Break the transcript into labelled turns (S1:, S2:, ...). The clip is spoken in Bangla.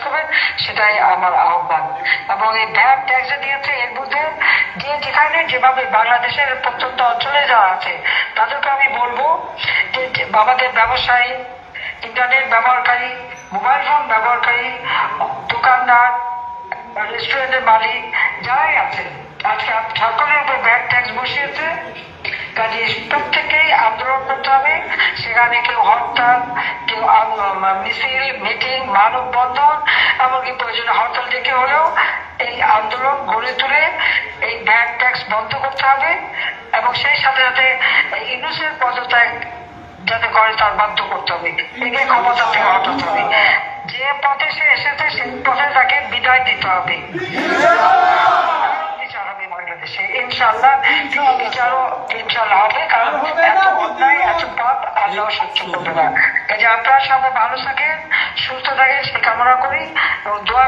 S1: করবেন, সেটাই আমার আহ্বান। এবং এই ভ্যাট ট্যাক্স দিয়েছে, এর মধ্যে যে যেখানে যেভাবে বাংলাদেশের প্রত্যন্ত অঞ্চলে যারা আছে তাদেরকে আমি বলবো যে আমাদের ব্যবসায়ী, ইন্টারনেট ব্যবহারকারী, মোবাইল ফোন ব্যবহারকারী, দোকানদার, রেস্টুরেন্টের মালিক যারাই আছে, আজকে সকলের উপর ভ্যাট ট্যাক্স বসিয়েছে। কাজে প্রত্যেকেই আন্দোলন করতে হবে। সেখানে কেউ হরতাল, কেউ মিছিল, মিটিং, মানববন্ধন, এমনকি প্রয়োজনে হরতাল ডেকে হলেও এই আন্দোলন গড়ে তুলে এই ভ্যাট ট্যাক্স বন্ধ করতে হবে। এবং সেই সাথে সাথে ইউনূসের পদত্যাগ যাতে করে তার বাধ্য করতে হবে, একে ক্ষমতা থেকে হটাতে হবে। যে পথে সে এসেছে সেই পথে তাকে বিদায় দিতে হবে। বিচার হবে বাংলাদেশে ইনশাল্লাহ, বিচারও ইনশাল্লাহ হবে, কারণ এত অন্যায়, এত পাপ আল্লাহ সহ্য করবে না। কাজে আপনারা সবাই ভালো থাকেন, সুস্থ থাকেন, সে কামনা করি এবং দোয়া